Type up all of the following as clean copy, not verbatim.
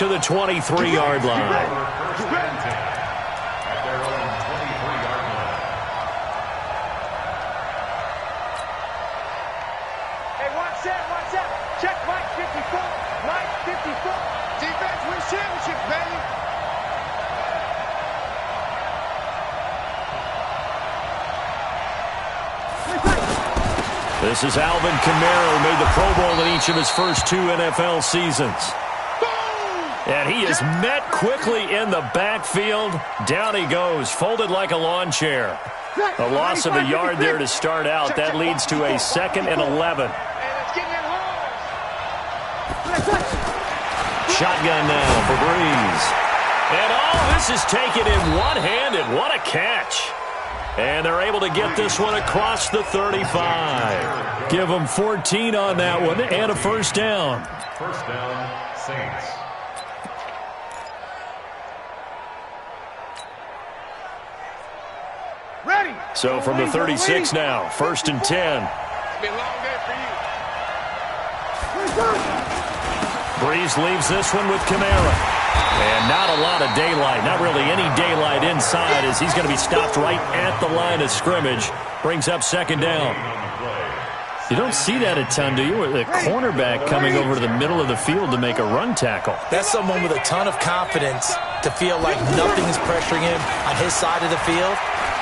to the 23-yard line. Check Mike 54. Mike 54. Defense wins championships, baby. This is Alvin Kamara, who made the Pro Bowl in each of his first 2 NFL seasons. And he is met quickly in the backfield. Down he goes, folded like a lawn chair. A loss of a yard there to start out. That leads to a 2nd and 11. Shotgun now for Breeze. And all this is taken in one-handed. What a catch. And they're able to get this one across the 35. Give them 14 on that one and a first down. First down, Saints. Ready. So from the 36 now, 1st and 10. It's been a long day for you. Breeze leaves this one with Kamara. And not a lot of daylight, not really any daylight inside, as he's going to be stopped right at the line of scrimmage. Brings up 2nd down. You don't see that a ton, do you? With a cornerback coming over to the middle of the field to make a run tackle. That's someone with a ton of confidence to feel like nothing is pressuring him on his side of the field.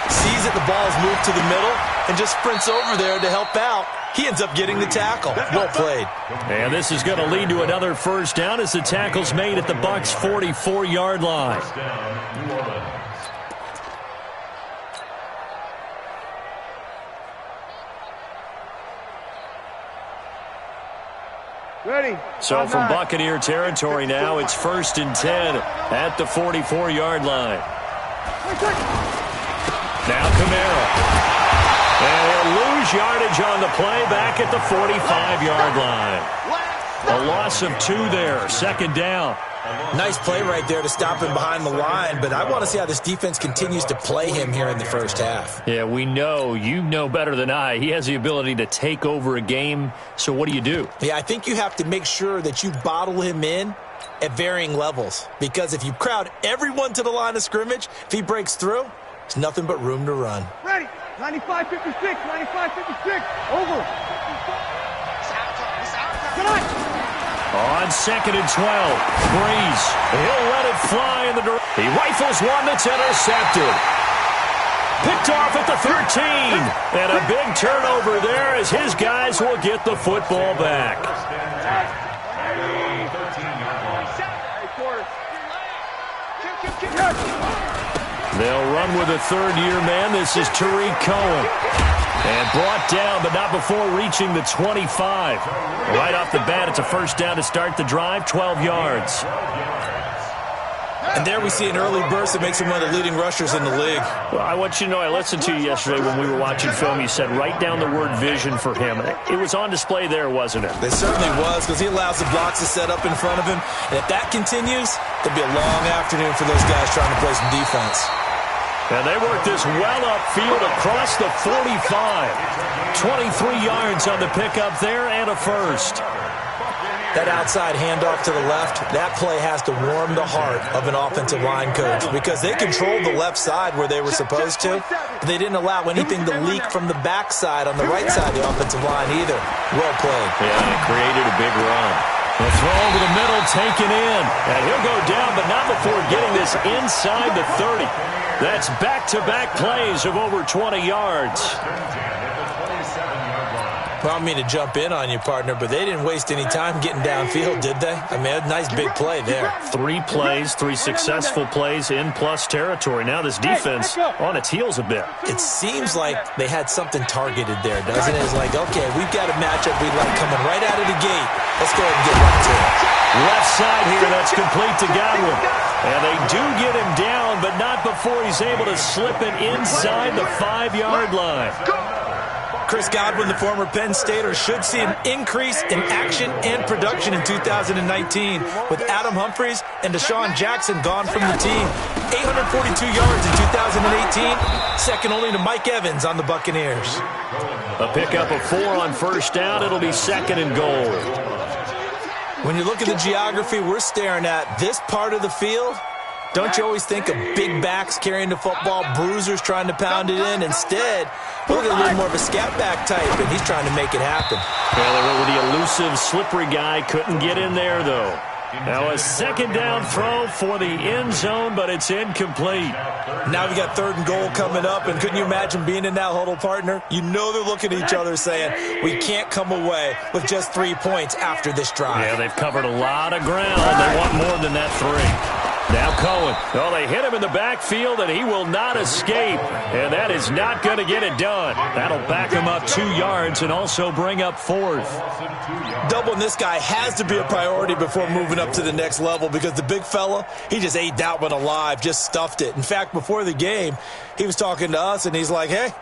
Sees that the ball is moved to the middle and just sprints over there to help out. He ends up getting the tackle. Well played. And this is going to lead to another first down as the tackle's made at the Bucs' 44-yard line. Ready. So from Buccaneer territory now, it's 1st and 10 at the 44-yard line. Now Kamara. And he'll lose yardage on the play back at the 45-yard line. A loss of 2 there, 2nd down. Nice play right there to stop him behind the line, but I want to see how this defense continues to play him here in the first half. Yeah, we know. You know better than I. He has the ability to take over a game, so what do? Yeah, I think you have to make sure that you bottle him in at varying levels, because if you crowd everyone to the line of scrimmage, if he breaks through, there's nothing but room to run. Ready. 95-56. 95-56. Over. On 2nd and 12, Breeze. He'll let it fly in the direction. He rifles one that's intercepted. Picked off at the 13. And a big turnover there as his guys will get the football back. They'll run with a 3rd-year man. This is Tariq Cohen. And brought down, but not before reaching the 25. Right off the bat, it's a first down to start the drive, 12 yards. And there we see an early burst that makes him one of the leading rushers in the league. Well, I want you to know, I listened to you yesterday when we were watching film. You said write down the word vision for him. It was on display there, wasn't it? It certainly was, because he allows the blocks to set up in front of him. And if that continues, it'll be a long afternoon for those guys trying to play some defense. And they work this well upfield across the 45. 23 yards on the pickup there and a first. That outside handoff to the left, that play has to warm the heart of an offensive line coach, because they controlled the left side where they were supposed to, but they didn't allow anything to leak from the backside on the right side of the offensive line either. Well played. Yeah, and it created a big run. The throw over the middle taken in. And he'll go down, but not before getting this inside the 30. That's back-to-back plays of over 20 yards. Well, I don't mean to jump in on you, partner, but they didn't waste any time getting downfield, did they? I mean, a nice big play there. 3 plays, 3 successful plays in plus territory. Now this defense on its heels a bit. It seems like they had something targeted there, doesn't it? It's like, okay, we've got a matchup we like coming right out of the gate. Let's go ahead and get right to it. Left side here, that's complete to Godwin. And they do get him down, but not before he's able to slip it inside the 5-yard line. Chris Godwin, the former Penn Stater, should see an increase in action and production in 2019 with Adam Humphries and Deshaun Jackson gone from the team. 842 yards in 2018, second only to Mike Evans on the Buccaneers. A pickup of 4 on first down. It'll be 2nd and goal. When you look at the geography we're staring at, this part of the field, don't you always think of big backs carrying the football, bruisers trying to pound it in? Instead, look at a little more of a scat back type, and he's trying to make it happen. Well, they went with the elusive, slippery guy. Couldn't get in there, though. Now a second down throw for the end zone, but it's incomplete. Now we got 3rd and goal coming up, and couldn't you imagine being in that huddle, partner? You know they're looking at each other saying, we can't come away with just 3 points after this drive. Yeah, they've covered a lot of ground. They want more than that 3. Now Cohen. Oh, they hit him in the backfield, and he will not escape. And that is not going to get it done. That'll back him up 2 yards and also bring up 4th. Doubling this guy has to be a priority before moving up to the next level because the big fella, he just ate that one alive, just stuffed it. In fact, before the game, he was talking to us, and he's like, hey,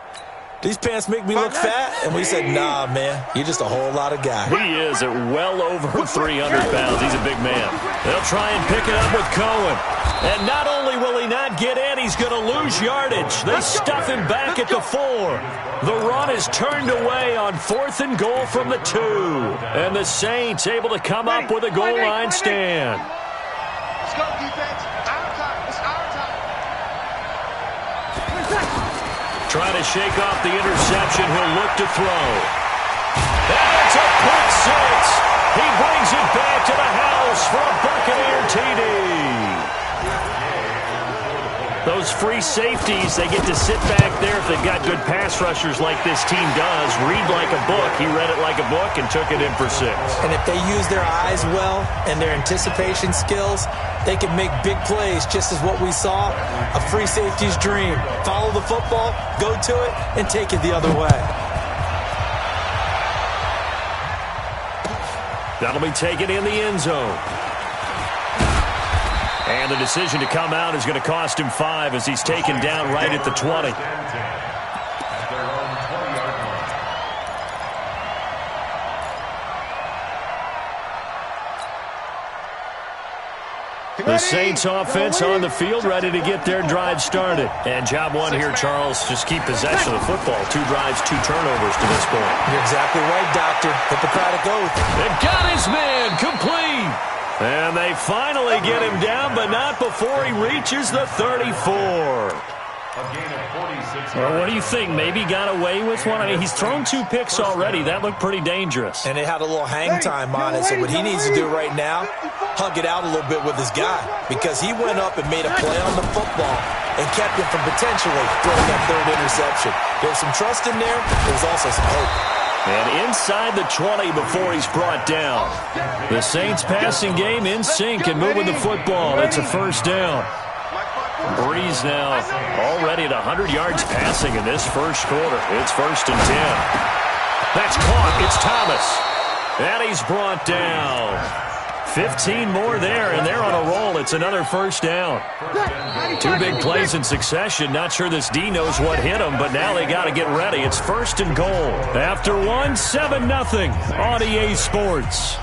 these pants make me look fat? And we said, nah, man, you're just a whole lot of guy. He is at well over 300 pounds. He's a big man. They'll try and pick it up with Cohen. And not only will he not get in, he's going to lose yardage. They stuff him back at the 4. The run is turned away on 4th and goal from the 2. And the Saints able to come up with a goal line stand. Let's go, defense. Our time. It's our time. Trying to shake off the interception. He'll look to throw. And it's a pick 6. He brings it back to the house for a Buccaneer TD. Those free safeties, they get to sit back there if they've got good pass rushers like this team does. Read like a book. He read it like a book and took it in for 6. And if they use their eyes well and their anticipation skills, they can make big plays, just as what we saw, a free safety's dream. Follow the football, go to it, and take it the other way. That'll be taken in the end zone. And the decision to come out is going to cost him 5 as he's taken down right at the 20. The Saints offense on the field, ready to get their drive started. And job 1 here, Charles, just keep possession of the football. 2 drives, 2 turnovers to this point. You're exactly right, Doctor. Hippocratic oath. They got his man complete. And they finally get him down, but not before he reaches the 34. Well, what do you think? Maybe got away with one? I mean, he's thrown 2 picks already. That looked pretty dangerous. And it had a little hang time on it. So what he needs to do right now, hug it out a little bit with his guy. Because he went up and made a play on the football and kept him from potentially throwing that 3rd interception. There was some trust in there. There was also some hope. And inside the 20 before he's brought down. The Saints passing game in sync and moving the football. It's a 1st down. Breeze now already at 100 yards passing in this 1st quarter. It's 1st and 10. That's caught. It's Thomas. And he's brought down. 15 more there, and they're on a roll. It's another 1st down. 2 big plays in succession. Not sure this D knows what hit him, but now they got to get ready. It's 1st and goal. After 1, 7-0 on EA Sports.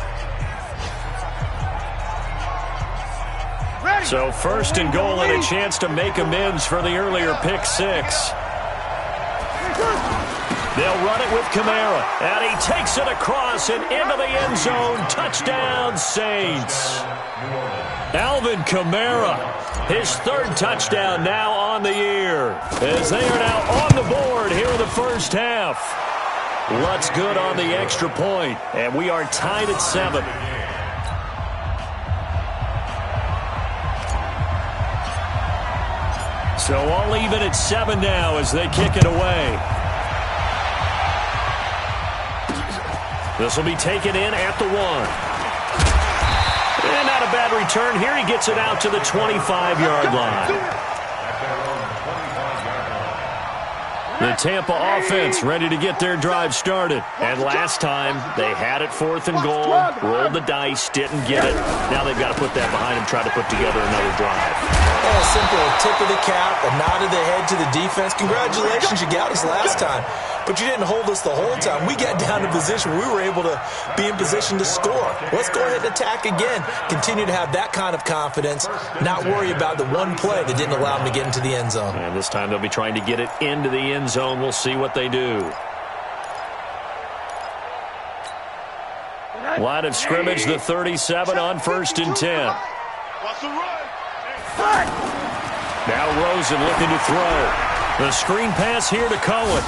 So 1st and goal and a chance to make amends for the earlier pick 6. They'll run it with Kamara, and he takes it across and into the end zone. Touchdown, Saints. Alvin Kamara, his 3rd touchdown now on the year, as they are now on the board here in the 1st half. Lutz good on the extra point, and we are tied at 7. So all even at 7 now as they kick it away. This will be taken in at the 1. And not a bad return here. He gets it out to the 25-yard line. The Tampa offense ready to get their drive started. And last time, they had it 4th and goal, rolled the dice, didn't get it. Now they've got to put that behind them, try to put together another drive. Oh, simple, a tip of the cap, a nod of the head to the defense. Congratulations, you got us last time. But you didn't hold us the whole time. We got down to position where we were able to be in position to score. Let's go ahead and attack again. Continue to have that kind of confidence, not worry about the one play that didn't allow them to get into the end zone. And this time they'll be trying to get it into the end zone. We'll see what they do. Line of scrimmage, the 37 on 1st and 10. Now Rosen looking to throw. The screen pass here to Cohen.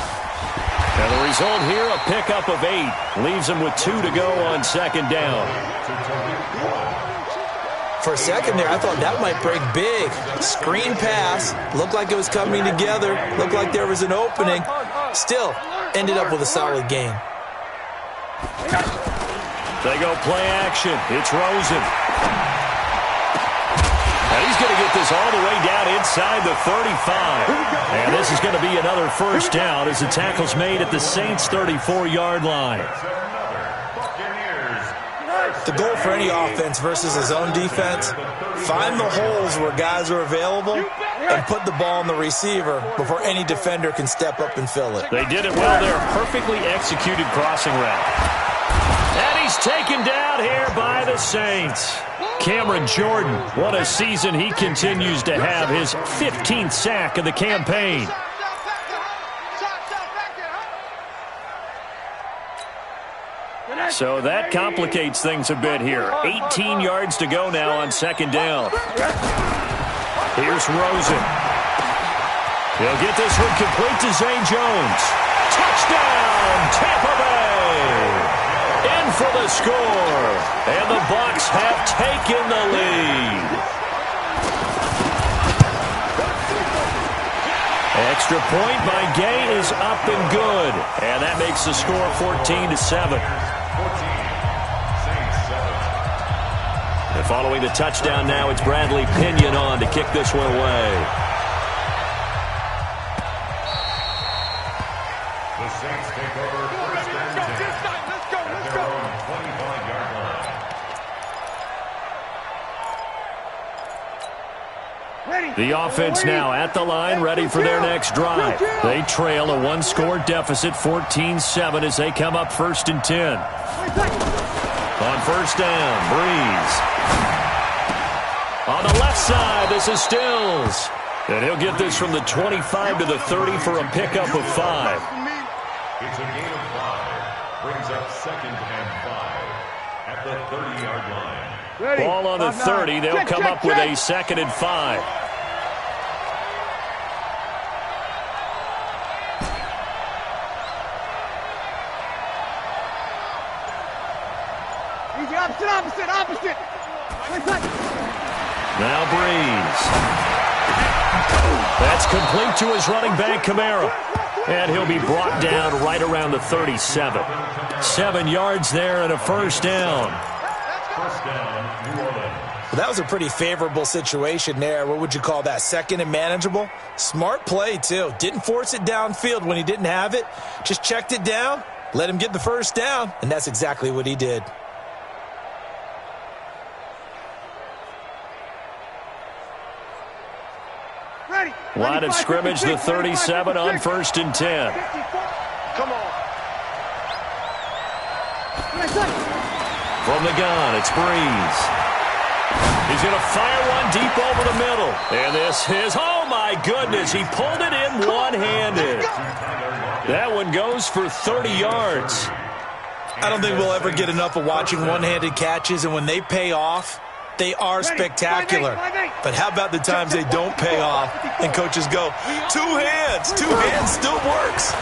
And the result here, a pickup of 8. Leaves him with 2 to go on 2nd down. For a second there, I thought that might break big. Screen pass. Looked like it was coming together. Looked like there was an opening. Still, ended up with a solid gain. They go play action. It's Rosen. And he's going to get this all the way down inside the 35. And this is going to be another 1st down as the tackle's made at the Saints' 34-yard line. The goal for any offense versus his own defense, find the holes where guys are available and put the ball on the receiver before any defender can step up and fill it. They did it well there. Perfectly executed crossing route. And he's taken down here by the Saints. Cameron Jordan, what a season he continues to have. His 15th sack of the campaign. So that complicates things a bit here. 18 yards to go now on 2nd down. Here's Rosen. He'll get this one complete to Zay Jones. Touchdown, Tampa Bay! In for the score. And the Bucs have taken the lead. Extra point by Gay is up and good. And that makes the score 14-7. And following the touchdown now, it's Bradley Pinion on to kick this one away. The Saints take over 1st and 10 at their own 25-yard line. The offense now at the line, ready for their next drive. They trail a 1-score deficit, 14-7, as they come up 1st and 10. On 1st down, Breeze. On the left side, this is Stills. And he'll get this from the 25 to the 30 for a pickup of 5. It's a gain of 5. Brings up 2nd and 5 at the 30-yard line. Ball on the 30. They'll come up with a 2nd and 5. Opposite. Now Breeze. That's complete to his running back, Kamara. And he'll be brought down right around the 37. 7 yards there and a 1st down. 1st down, New Orleans. Well, that was a pretty favorable situation there. What would you call that? 2nd and manageable? Smart play, too. Didn't force it downfield when he didn't have it. Just checked it down, let him get the 1st down, and that's exactly what he did. Line of scrimmage, the 37 on 1st and 10. Come on. From the gun, it's Breeze. He's going to fire one deep over the middle. And this is, oh my goodness, he pulled it in one-handed. That one goes for 30 yards. I don't think we'll ever get enough of watching one-handed catches, and when they pay off, they are spectacular. But how about the times they don't pay off and coaches go, 2 hands still works.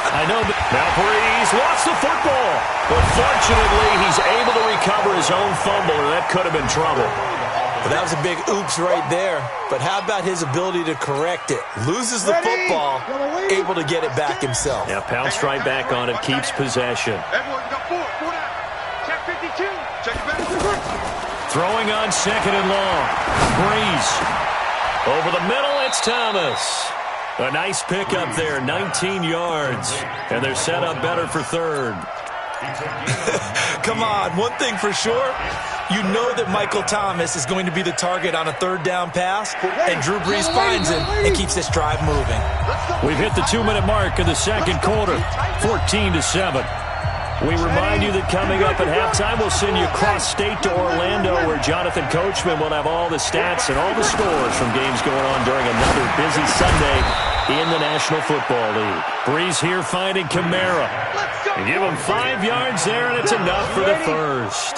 I know, but now Breeze lost the football. But fortunately, he's able to recover his own fumble, and that could have been trouble. Well, that was a big oops right there. But how about his ability to correct it? Loses the football, able to get it back himself. Yeah, pounced right back on it, keeps possession. Everyone got 4 down. Check 52. Check it back. Throwing on 2nd and long. Breeze. Over the middle, it's Thomas. A nice pickup there, 19 yards. And they're set up better for 3rd. Come on, one thing for sure. You know that Michael Thomas is going to be the target on a 3rd down pass, and Drew Brees finds him and keeps this drive moving. We've hit the 2-minute mark in the 2nd quarter, 14-7. We remind you that coming up at halftime, we'll send you cross-state to Orlando, where Jonathan Coachman will have all the stats and all the scores from games going on during another busy Sunday in the National Football League. Breeze here finding Kamara. They give him 5 yards there, and it's enough for the first.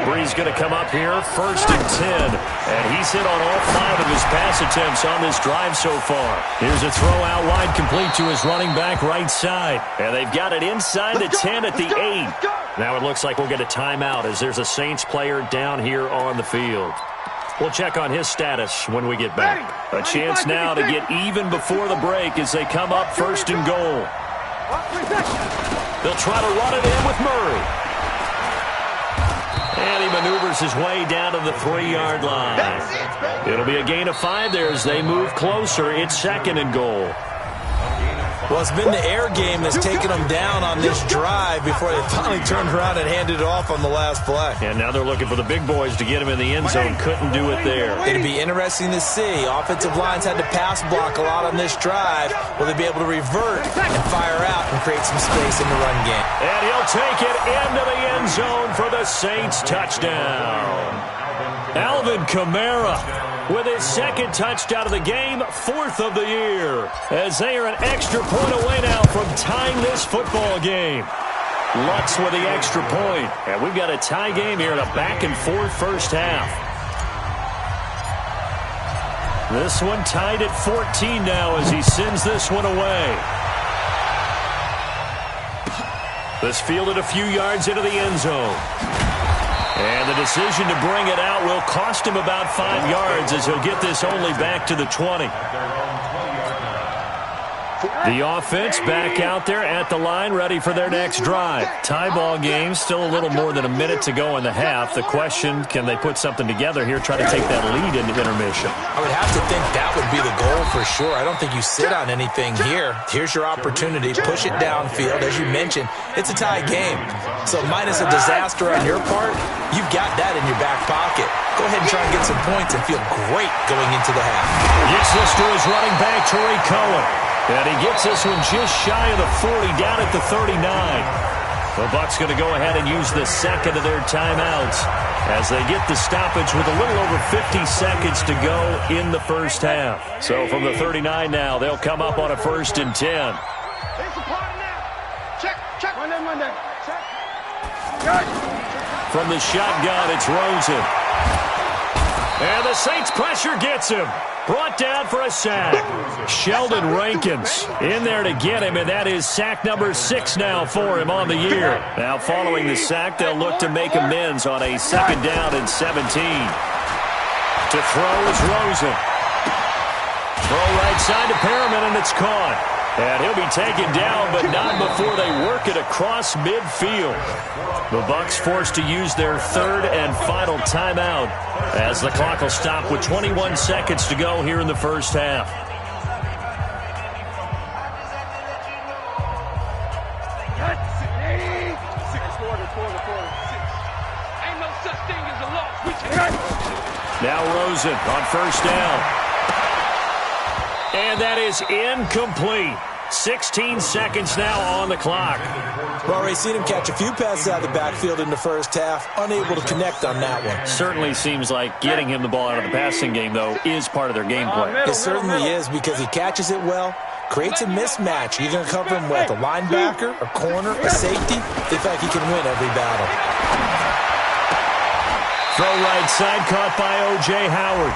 Breeze going to come up here, 1st and 10. And he's hit on all 5 of his pass attempts on this drive so far. Here's a throw out wide, complete to his running back right side. And they've got it inside the 10 at the 8. Now it looks like we'll get a timeout as there's a Saints player down here on the field. We'll check on his status when we get back. A chance now to get even before the break as they come up 1st and goal. They'll try to run it in with Murray. And he maneuvers his way down to the 3-yard line. It'll be a gain of 5 there as they move closer. It's 2nd and goal. Well, it's been the air game that's taken them down on this drive before they finally turned around and handed it off on the last play. And now they're looking for the big boys to get him in the end zone. Couldn't do it there. It'd be interesting to see. Offensive lines had to pass block a lot on this drive. Will they be able to revert and fire out and create some space in the run game? And he'll take it into the end zone for the Saints touchdown. Alvin Kamara with his 2nd touchdown of the game, 4th of the year, as they are an extra point away now from tying this football game. Lutz with the extra point, and we've got a tie game here in a back-and-forth first half. This one tied at 14 now as he sends this one away. This fielded a few yards into the end zone. And the decision to bring it out will cost him about 5 yards as he'll get this only back to the 20. The offense back out there at the line, ready for their next drive. Tie ball game, still a little more than a minute to go in the half. The question, can they put something together here, try to take that lead into intermission? I would have to think that would be the goal for sure. I don't think you sit on anything here. Here's your opportunity. Push it downfield. As you mentioned, it's a tie game. So minus a disaster on your part, you've got that in your back pocket. Go ahead and try and get some points and feel great going into the half. Gets this to his running back, Tariq Cohen. And he gets this one just shy of the 40, down at the 39. The Bucs going to go ahead and use the 2nd of their timeouts as they get the stoppage with a little over 50 seconds to go in the first half. So from the 39 now, they'll come up on a 1st and 10. It's a party now. Check. Monday. Check. From the shotgun, it's Rosen. And the Saints pressure gets him. Brought down for a sack. Sheldon Rankins in there to get him, and that is sack number 6 now for him on the year. Now following the sack, they'll look to make amends on a 2nd down and 17. To throw is Rosen. Throw right side to Perriman, and it's caught. And he'll be taken down, but not before they work it across midfield. The Bucs forced to use their 3rd and final timeout as the clock will stop with 21 seconds to go here in the first half. Now Rosen on 1st down. And that is incomplete. 16 seconds now on the clock. Well, already seen him catch a few passes out of the backfield in the first half. Unable to connect on that one. Certainly seems like getting him the ball out of the passing game, though, is part of their game plan. It certainly is because he catches it well, creates a mismatch. You're going to cover him with a linebacker, a corner, a safety. They feel like he can win every battle. Throw right side, caught by O.J. Howard.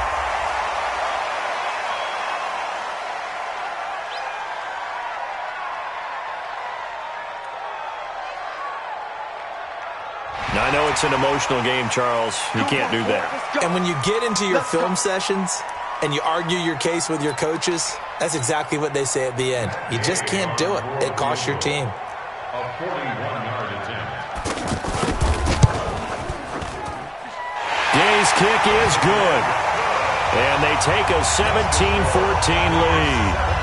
I know it's an emotional game, Charles. You can't do that. And when you get into your film sessions and you argue your case with your coaches, that's exactly what they say at the end. You just can't do it. It costs your team. A 41-yard attempt. Day's kick is good. And they take a 17-14 lead.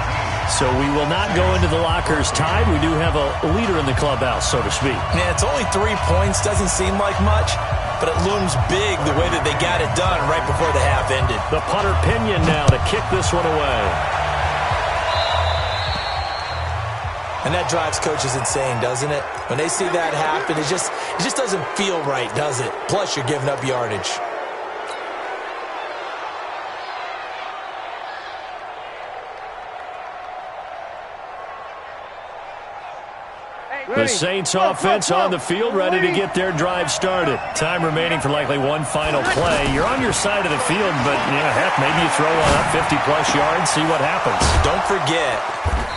So we will not go into the lockers tied. We do have a leader in the clubhouse, so to speak. Yeah, it's only 3 points. Doesn't seem like much, but it looms big the way that they got it done right before the half ended. The punter Pinion now to kick this one away. And that drives coaches insane, doesn't it? When they see that happen, it just doesn't feel right, does it? Plus, you're giving up yardage. The Saints offense on the field, ready to get their drive started. Time remaining for likely one final play. You're on your side of the field, but, heck, maybe you throw one up 50-plus yards, see what happens. Don't forget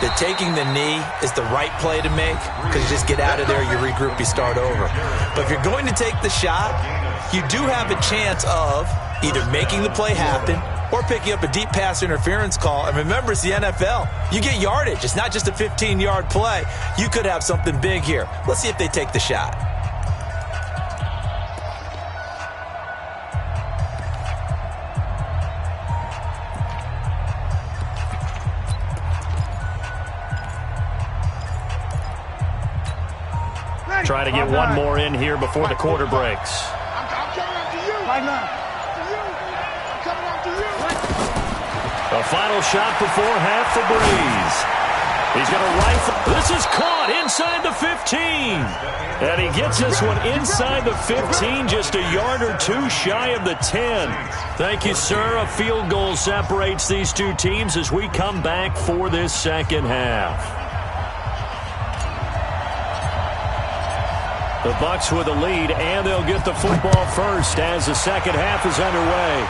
that taking the knee is the right play to make, because you just get out of there, you regroup, you start over. But if you're going to take the shot, you do have a chance of either making the play happen or picking up a deep pass interference call. And remember, it's the NFL. You get yardage. It's not just a 15-yard play. You could have something big here. Let's see if they take the shot. Try to get one more in here before the quarter breaks. I'm coming after you. Right now. I'm coming after you. A final shot before half for Breeze. He's going to rifle. This is caught inside the 15. And he gets this one inside the 15, just a yard or two shy of the 10. Thank you, sir. A field goal separates these two teams as we come back for this second half. The Bucs with a lead, and they'll get the football first as the second half is underway.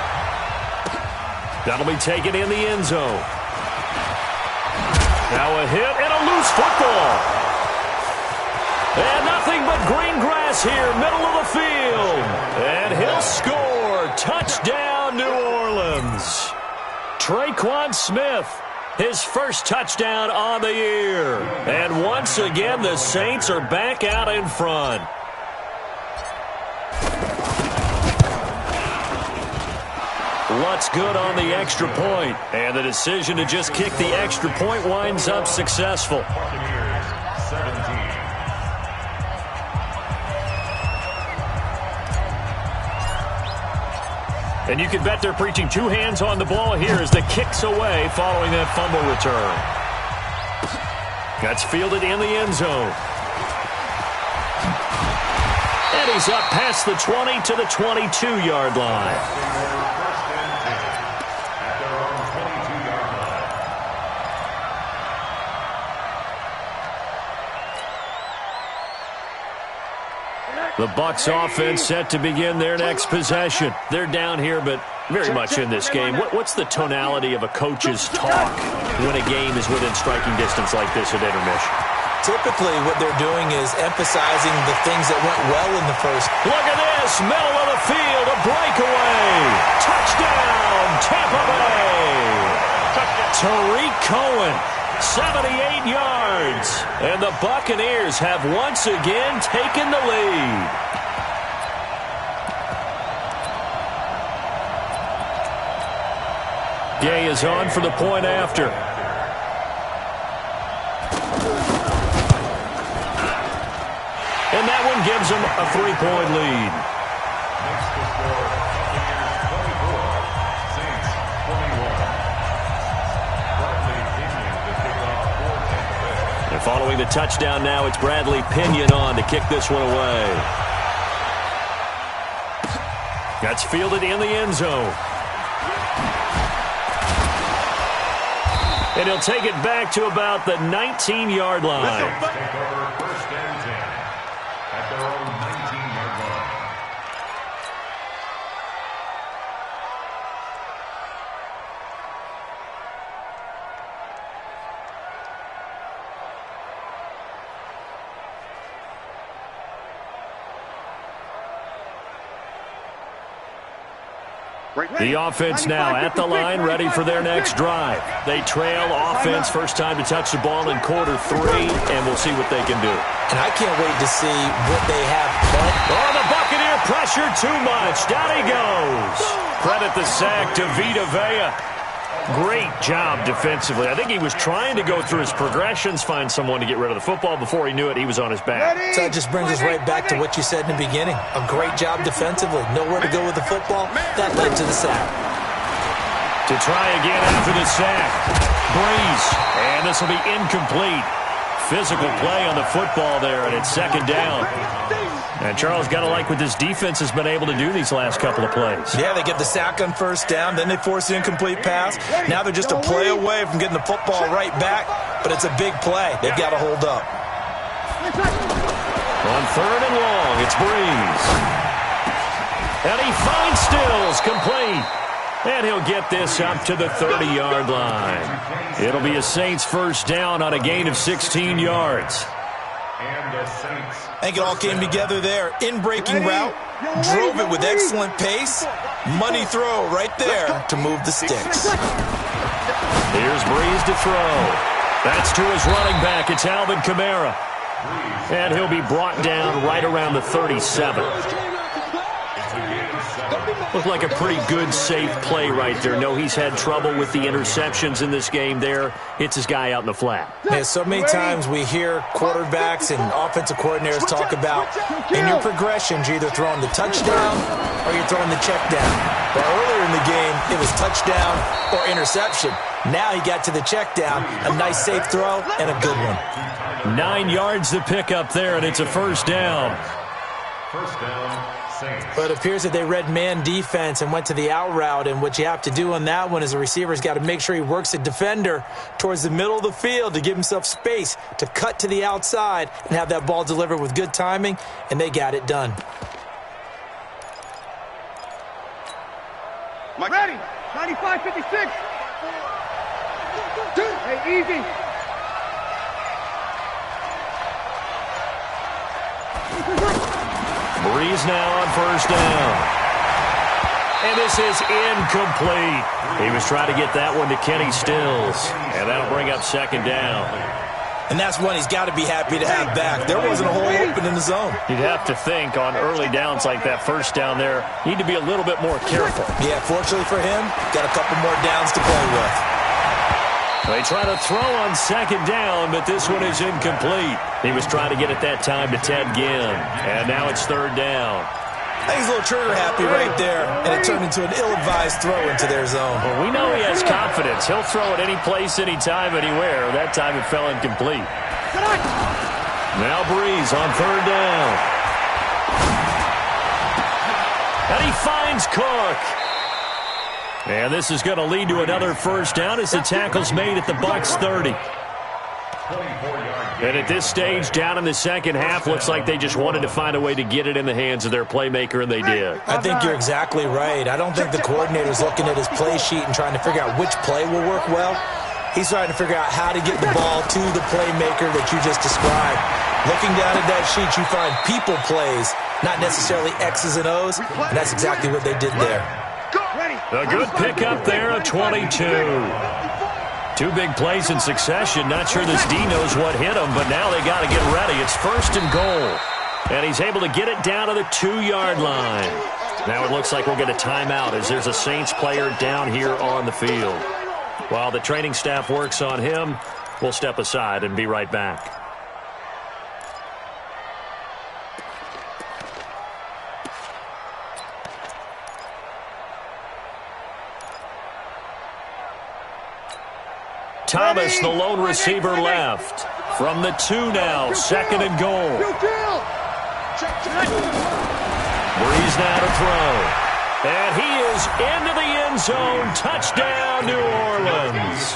That'll be taken in the end zone. Now a hit and a loose football. And nothing but green grass here, middle of the field. And he'll score. Touchdown, New Orleans. Traquan Smith, his first touchdown on the year. And once again, the Saints are back out in front. What's good on the extra point, and the decision to just kick the extra point winds up successful. And you can bet they're preaching two hands on the ball here as the kick's away following that fumble return. That's fielded in the end zone. And he's up past the 20 to the 22-yard line. The Bucs offense set to begin their next possession. They're down here, but very much in this game. What's the tonality of a coach's talk when a game is within striking distance like this at intermission? Typically, what they're doing is emphasizing the things that went well in the first. Look at this, middle of the field, a breakaway. Touchdown, Tampa Bay. Tariq Cohen, 78 yards. And the Buccaneers have once again taken the lead. Gay is on for the point after. And that one gives them a 3-point lead. Next to score, Buccaneers 24, Saints 21. Bradley Pinion to kick off for Tampa Bay. And following the touchdown now, it's Bradley Pinion on to kick this one away. That's fielded in the end zone. And he'll take it back to about the 19-yard line. Take over first and 10 at their own 19-yard line. The offense now at the line, ready for their next drive. They trail offense, first time to touch the ball in quarter 3, and we'll see what they can do. And I can't wait to see what they have planned. Oh, the Buccaneer pressure too much. Down he goes. Credit the sack to Vita Vea. Great job defensively. I think he was trying to go through his progressions, find someone to get rid of the football. Before he knew it, he was on his back. So it just brings us right back to what you said in the beginning. A great job defensively. Nowhere to go with the football. That led to the sack. To try again after the sack. Breeze. And this will be incomplete. Physical play on the football there, and it's second down. And Charles, got to like what this defense has been able to do these last couple of plays. Yeah, they get the sack on first down, then they force the incomplete pass. Now they're just a play away from getting the football right back, but it's a big play. They've got to hold up. On third and long, it's Breeze. And he finds Stills, complete. And he'll get this up to the 30-yard line. It'll be a Saints first down on a gain of 16 yards. And the Saints. I think it all came together there. In-breaking route, drove it with excellent pace. Money throw right there to move the sticks. Here's Breeze to throw. That's to his running back. It's Alvin Kamara. And he'll be brought down right around the 37. Looked like a pretty good, safe play right there. No, he's had trouble with the interceptions in this game there. Hits his guy out in the flat. Yeah, so many times we hear quarterbacks and offensive coordinators talk about in your progressions, you're either throwing the touchdown or you're throwing the check down. But earlier in the game, it was touchdown or interception. Now he got to the check down, a nice safe throw, and a good one. 9 yards to pick up there, and it's a first down. First down, Saints. But it appears that they read man defense and went to the out route, and what you have to do on that one is the receiver's got to make sure he works the defender towards the middle of the field to give himself space to cut to the outside and have that ball delivered with good timing, and they got it done. Mike. Ready. 95-56. Hey, easy. Breeze now on first down. And this is incomplete. He was trying to get that one to Kenny Stills. And that'll bring up second down. And that's one he's got to be happy to have back. There wasn't a hole open in the zone. You'd have to think on early downs like that first down there, need to be a little bit more careful. Yeah, fortunately for him, got a couple more downs to play with. They try to throw on second down, but this one is incomplete. He was trying to get it that time to Ted Ginn. And now it's third down. I think he's a little trigger happy right there, and it turned into an ill-advised throw into their zone. Well, we know he has confidence. He'll throw it any place, anytime, anywhere. That time it fell incomplete. Now Breeze on third down. And he finds Cook. And this is going to lead to another first down as the tackle's made at the Bucs 30. And at this stage, down in the second half, looks like they just wanted to find a way to get it in the hands of their playmaker, and they did. I think you're exactly right. I don't think the coordinator's looking at his play sheet and trying to figure out which play will work well. He's trying to figure out how to get the ball to the playmaker that you just described. Looking down at that sheet, you find people plays, not necessarily X's and O's, and that's exactly what they did there. A good pickup there, a 22. Two big plays in succession. Not sure this D knows what hit him, but now they got to get ready. It's first and goal. And he's able to get it down to the 2-yard line. Now it looks like we'll get a timeout as there's a Saints player down here on the field. While the training staff works on him, we'll step aside and be right back. Thomas, the lone receiver, left. From the 2 now, second and goal. Breeze now to throw. And he is into the end zone. Touchdown, New Orleans.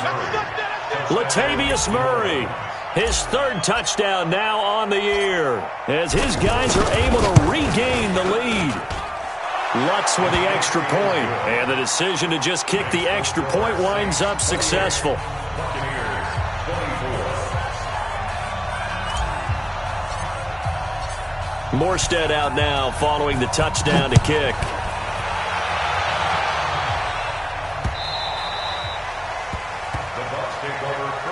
Latavius Murray, his third touchdown now on the year, as his guys are able to regain the lead. Lutz with the extra point, and the decision to just kick the extra point winds up successful. Morstead out now following the touchdown to kick.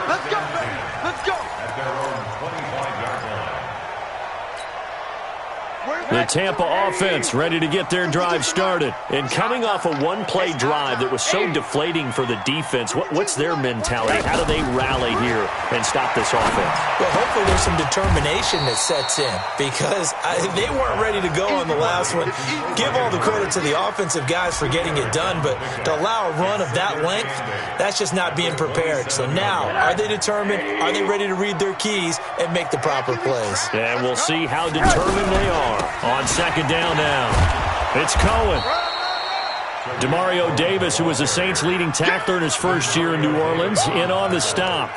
Let's go, baby. Let's go. At their own 25-yard line. The Tampa offense ready to get their drive started. And coming off a one-play drive that was so deflating for the defense, what's their mentality? How do they rally here and stop this offense? Well, hopefully there's some determination that sets in, because they weren't ready to go on the last one. Give all the credit to the offensive guys for getting it done, but to allow a run of that length, that's just not being prepared. So now, are they determined? Are they ready to read their keys and make the proper plays? And we'll see how determined they are. On second down now, it's Cohen. Demario Davis, who was the Saints' leading tackler in his first year in New Orleans, in on the stop.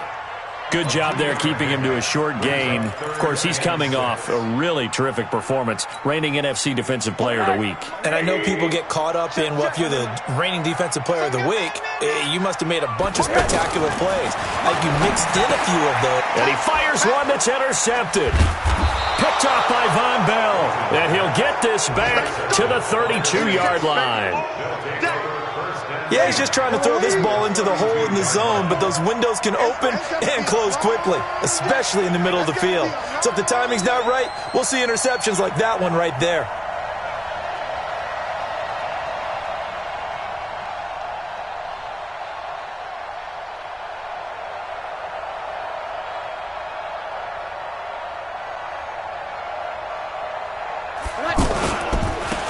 Good job there keeping him to a short gain. Of course, he's coming off a really terrific performance, reigning NFC Defensive Player of the Week. And I know people get caught up in, well, if you're the reigning Defensive Player of the Week, you must have made a bunch of spectacular plays. Like you mixed in a few of those. And he fires one that's intercepted. Picked off by Von Bell. And he'll get this back to the 32-yard line. Yeah, he's just trying to throw this ball into the hole in the zone, but those windows can open and close quickly, especially in the middle of the field. So if the timing's not right, we'll see interceptions like that one right there.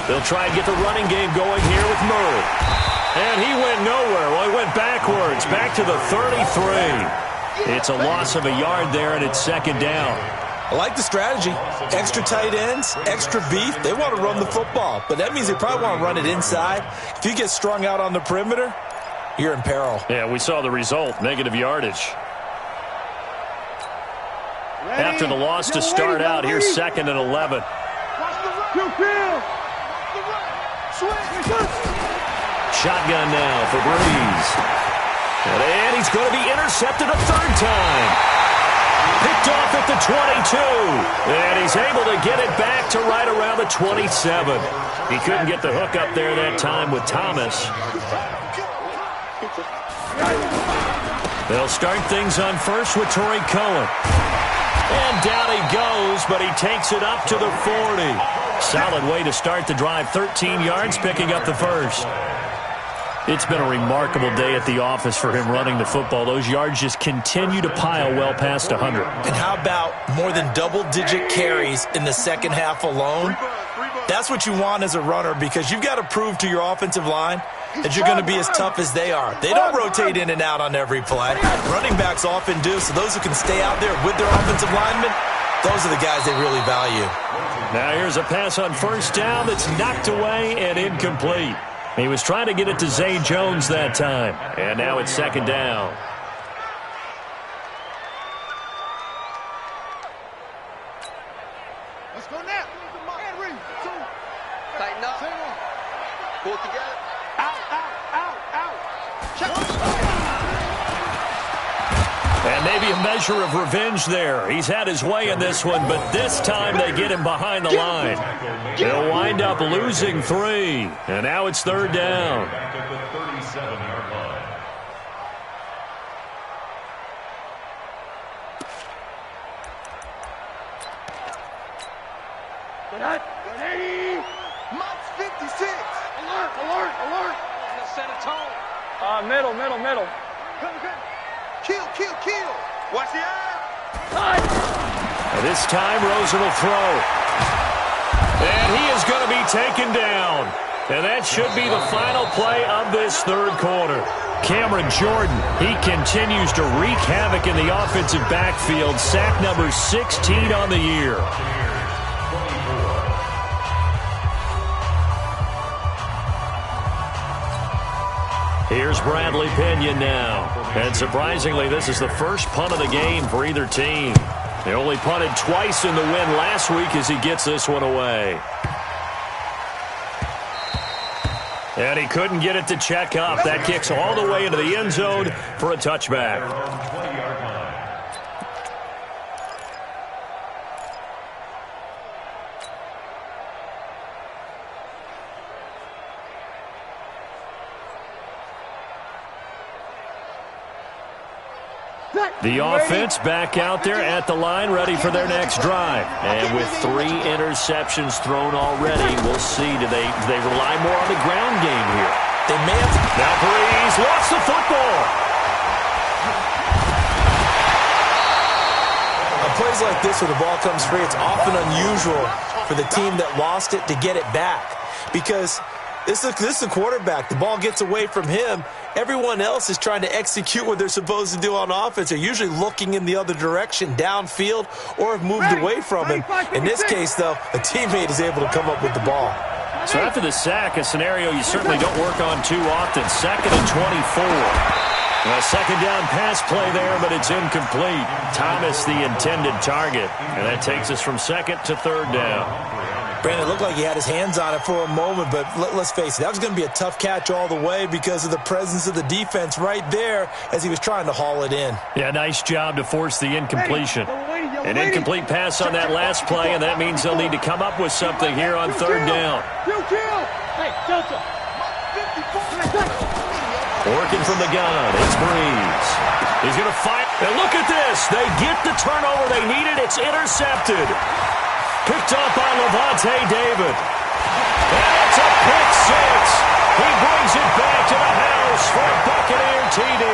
They'll try and get the running game going here with Murray. And he went nowhere. Well, he went backwards, back to the 33. It's a loss of a yard there, and it's second down. I like the strategy. Extra tight ends, extra beef. They want to run the football, but that means they probably want to run it inside. If you get strung out on the perimeter, you're in peril. Yeah, we saw the result, negative yardage. After the loss to start out, here's 2nd and 11. Shotgun now for Breeze. And he's going to be intercepted a third time. Picked off at the 22. And he's able to get it back to right around the 27. He couldn't get the hook up there that time with Thomas. They'll start things on first with Torrey Cohen. And down he goes, but he takes it up to the 40. Solid way to start the drive. 13 yards, picking up the first. It's been a remarkable day at the office for him running the football. Those yards just continue to pile well past 100. And how about more than double-digit carries in the second half alone? That's what you want as a runner, because you've got to prove to your offensive line that you're going to be as tough as they are. They don't rotate in and out on every play. Running backs often do, so those who can stay out there with their offensive linemen, those are the guys they really value. Now here's a pass on first down that's knocked away and incomplete. He was trying to get it to Zay Jones that time. And now it's second down. Let's go now. Tighten up. Pull it together. Out. And maybe a measure of revenge there. He's had his way in this one, but this time they get him behind the line. They'll wind up losing 3. And now it's third down. Back at the 37-yard line. Mike's 56. Alert. Let's set a tone. Middle. Kill. Watch the eye. And this time, Rosen will throw. And he is going to be taken down. And that should be the final play of this third quarter. Cameron Jordan, he continues to wreak havoc in the offensive backfield. Sack number 16 on the year. Here's Bradley Pinion now. And surprisingly, this is the first punt of the game for either team. They only punted twice in the win last week as he gets this one away. And he couldn't get it to check up. That kicks all the way into the end zone for a touchback. The offense back out there at the line, ready for their next drive. And with 3 interceptions thrown already, we'll see. Do they rely more on the ground game here? They may have. Now Breeze lost the football. On plays like this where the ball comes free, it's often unusual for the team that lost it to get it back. Because this is a quarterback. The ball gets away from him. Everyone else is trying to execute what they're supposed to do on offense. They're usually looking in the other direction, downfield, or have moved away from him. In this case, though, a teammate is able to come up with the ball. So after the sack, a scenario you certainly don't work on too often. 2nd and 24. A second down pass play there, but it's incomplete. Thomas the intended target, and that takes us from second to third down. Brandon, it looked like he had his hands on it for a moment, but let's face it, that was going to be a tough catch all the way because of the presence of the defense right there as he was trying to haul it in. Yeah, nice job to force the incompletion. An incomplete pass on that last play, and that means they'll need to come up with something here on third down. Working from the gun, it's Breeze. He's going to fire. And look at this. They get the turnover they needed. It's intercepted. Picked up by Levante David. And it's a pick six. He brings it back to the house for a Buccaneer TD.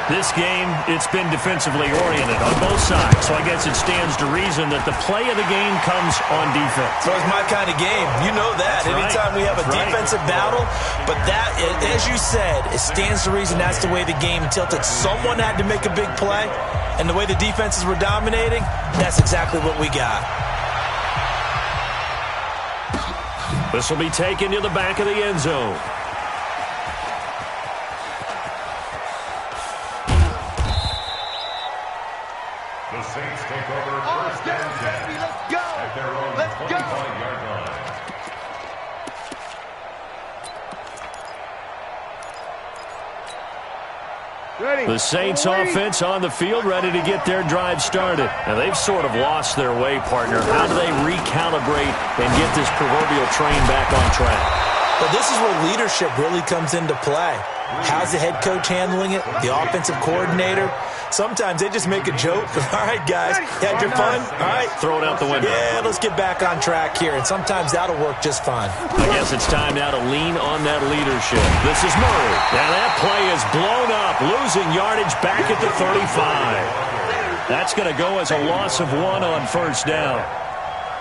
This game, it's been defensively oriented on both sides, so I guess it stands to reason that the play of the game comes on defense. So it's my kind of game. You know that. Anytime we have a defensive battle, but that, as you said, it stands to reason that's the way the game tilted. Someone had to make a big play, and the way the defenses were dominating, that's exactly what we got. This will be taken to the back of the end zone. The Saints take over first and 10 let's go. at their own 25-yard line. Ready. The Saints offense on the field, ready to get their drive started. Now, they've sort of lost their way, partner. How do they recalibrate and get this proverbial train back on track? But this is where leadership really comes into play. How's the head coach handling it? The offensive coordinator? Sometimes they just make a joke. All right, guys, you had your fun? All right. Throw it out the window. Yeah, let's get back on track here, and sometimes that'll work just fine. I guess it's time now to lean on that leadership. This is Murray. Now that play is blown up, losing yardage back at the 35. That's going to go as a loss of 1 on first down.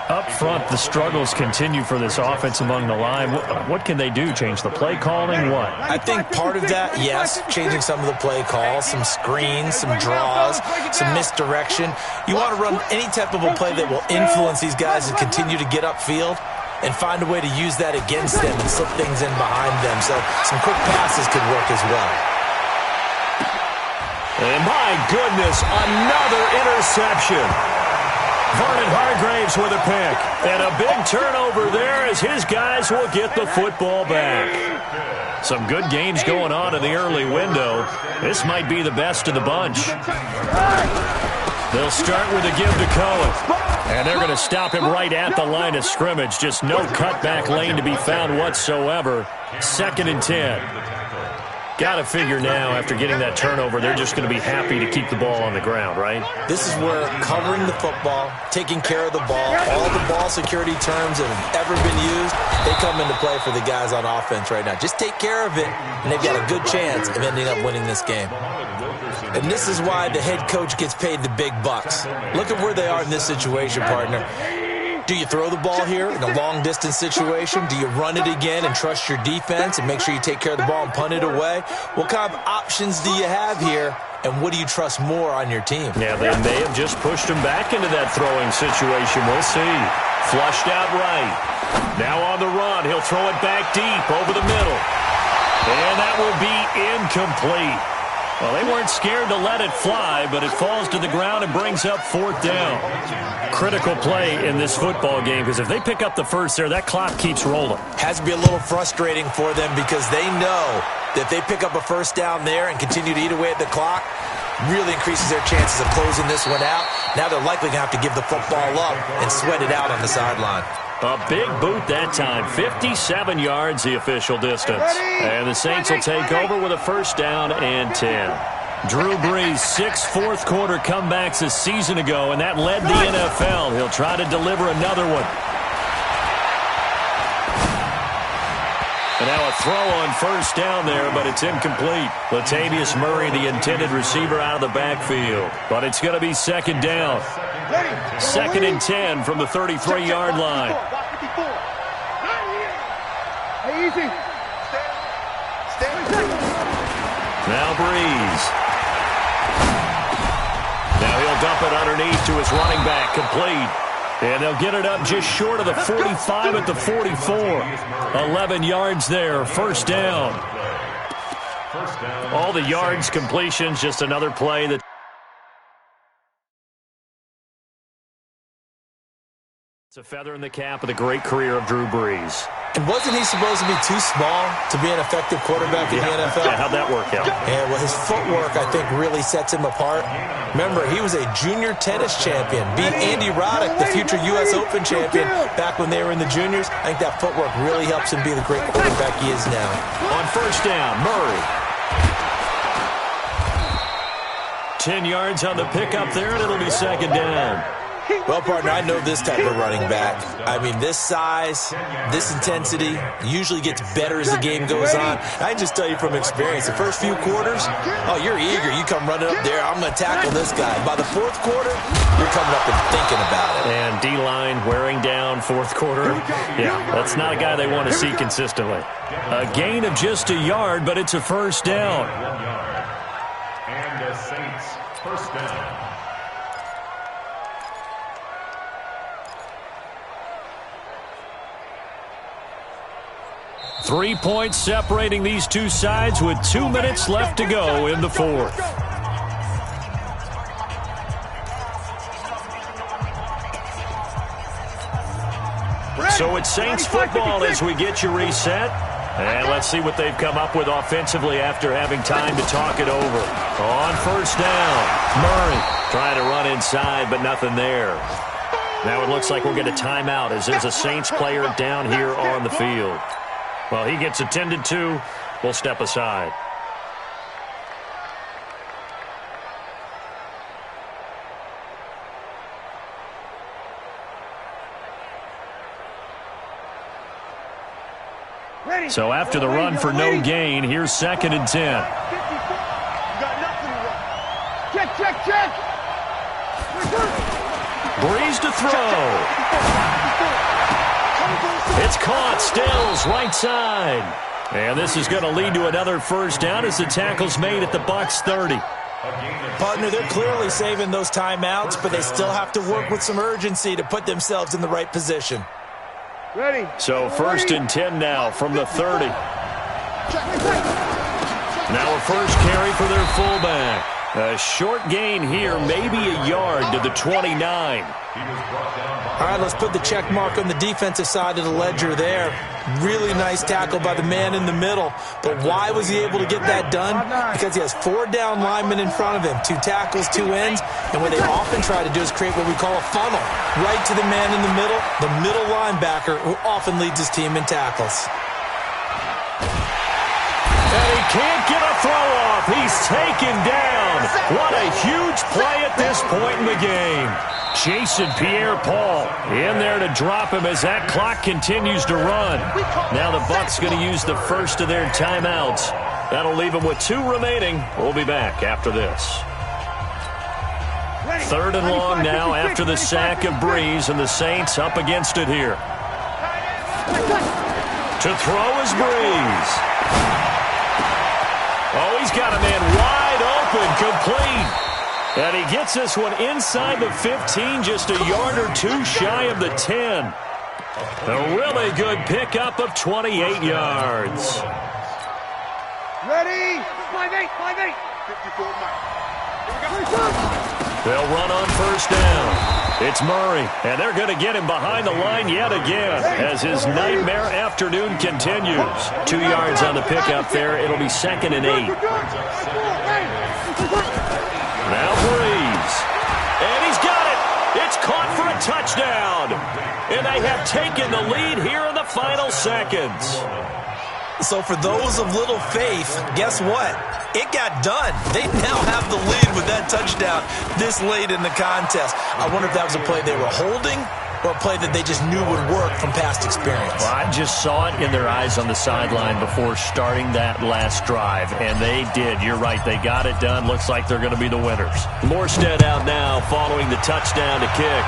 Up front, the struggles continue for this offense among the line. What can they do? Change the play calling? What? I think part of that, yes, changing some of the play calls, some screens, some draws, some misdirection. You want to run any type of a play that will influence these guys to continue to get upfield and find a way to use that against them and slip things in behind them. So some quick passes could work as well. And my goodness, another interception. Vernon Hargraves with a pick. And a big turnover there as his guys will get the football back. Some good games going on in the early window. This might be the best of the bunch. They'll start with a give to Cohen. And they're going to stop him right at the line of scrimmage. Just no cutback lane to be found whatsoever. 2nd and 10. Got to figure now, after getting that turnover, they're just going to be happy to keep the ball on the ground, right? This is where covering the football, taking care of the ball, all the ball security terms that have ever been used, they come into play for the guys on offense right now. Just take care of it, and they've got a good chance of ending up winning this game. And this is why the head coach gets paid the big bucks. Look at where they are in this situation, partner. Do you throw the ball here in a long-distance situation? Do you run it again and trust your defense and make sure you take care of the ball and punt it away? What kind of options do you have here, and what do you trust more on your team? Yeah, they may have just pushed him back into that throwing situation. We'll see. Flushed out right. Now on the run, he'll throw it back deep over the middle. And that will be incomplete. Well, they weren't scared to let it fly, but it falls to the ground and brings up 4th down. Critical play in this football game, because if they pick up the first there, that clock keeps rolling. Has to be a little frustrating for them because they know that if they pick up a first down there and continue to eat away at the clock, really increases their chances of closing this one out. Now they're likely going to have to give the football up and sweat it out on the sideline. A big boot that time. 57 yards, the official distance. And the Saints will take over with a first down and 10. Drew Brees, 6 fourth-quarter comebacks a season ago, and that led the NFL. He'll try to deliver another one. And now a throw on first down there, but it's incomplete. Latavius Murray, the intended receiver, out of the backfield. But it's going to be 2nd down. 2nd and 10 from the 33-yard line. Easy. Now Breeze. Now he'll dump it underneath to his running back, complete. And they'll get it up just short of the 45 at the 44. 11 yards there, first down. First down. All the yards, completions, just another play that it's a feather in the cap of the great career of Drew Brees. And wasn't he supposed to be too small to be an effective quarterback in the NFL? Yeah, how'd that work out? Yeah, well, his footwork, I think, really sets him apart. Remember, he was a junior tennis champion, beat Andy Roddick, the future U.S. Open champion, back when they were in the juniors. I think that footwork really helps him be the great quarterback he is now. On first down, Murray. 10 yards on the pickup there, and it'll be second down. Well, partner, I know this type of running back. I mean, this size, this intensity usually gets better as the game goes on. I can just tell you from experience, the first few quarters, oh, you're eager. You come running up there, I'm going to tackle this guy. By the fourth quarter, you're coming up and thinking about it. And D-line wearing down fourth quarter. Yeah, that's not a guy they want to see consistently. A gain of just a yard, but it's a first down. 1 yard. And the Saints first down. Three points separating these two sides with 2 minutes left to go in the fourth. So it's Saints football as we get you reset. And let's see what they've come up with offensively after having time to talk it over. On first down, Murray trying to run inside, but nothing there. Now it looks like we'll get a timeout as there's a Saints player down here on the field. Well, he gets attended to. We'll step aside. So after the run for no gain, here's 2nd and 10. Check, check, check. Brees to throw. It's caught. Stills right side. And this is going to lead to another first down as the tackle's made at the Bucs 30. Partner, they're clearly saving those timeouts, but they still have to work with some urgency to put themselves in the right position. Ready. So 1st and 10 now from the 30. Now a first carry for their fullback. A short gain here, maybe a yard to the 29. All right, let's put the check mark on the defensive side of the ledger there. Really nice tackle by the man in the middle. But why was he able to get that done? Because he has 4 down linemen in front of him, 2 tackles, 2 ends. And what they often try to do is create what we call a funnel. Right to the man in the middle linebacker, who often leads his team in tackles. And he can't get a throw off. He's taken down. What a huge play at this point in the game. Jason Pierre-Paul in there to drop him as that clock continues to run. Now the Bucs going to use the first of their timeouts. That'll leave them with 2 remaining. We'll be back after this. 3rd and long now after the sack of Brees, and the Saints up against it here. To throw is Brees. Oh, he's got a man wide open, complete. And he gets this one inside the 15, just a yard or 2 shy of the 10. A really good pickup of 28 yards. Ready. 5-8, 5-8. 54 They'll run on first down. It's Murray, and they're going to get him behind the line yet again as his nightmare afternoon continues. 2 yards on the pickup there. It'll be 2nd and 8. Now Brees. And he's got it. It's caught for a touchdown. And they have taken the lead here in the final seconds. So for those of little faith, guess what? It got done. They now have the lead with that touchdown this late in the contest. I wonder if that was a play they were holding or a play that they just knew would work from past experience. Well, I just saw it in their eyes on the sideline before starting that last drive, and they did. You're right. They got it done. Looks like they're going to be the winners. Morstead out now following the touchdown to kick.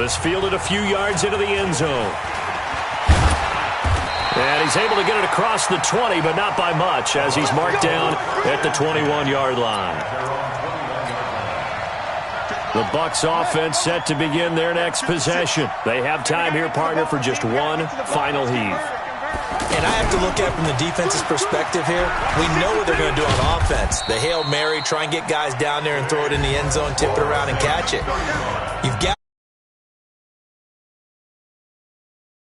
This fielded a few yards into the end zone. And he's able to get it across the 20, but not by much, as he's marked down at the 21-yard line. The Bucs offense set to begin their next possession. They have time here, partner, for just one final heave. And I have to look at it from the defense's perspective here. We know what they're going to do on offense. The Hail Mary, try and get guys down there and throw it in the end zone, tip it around and catch it. You've got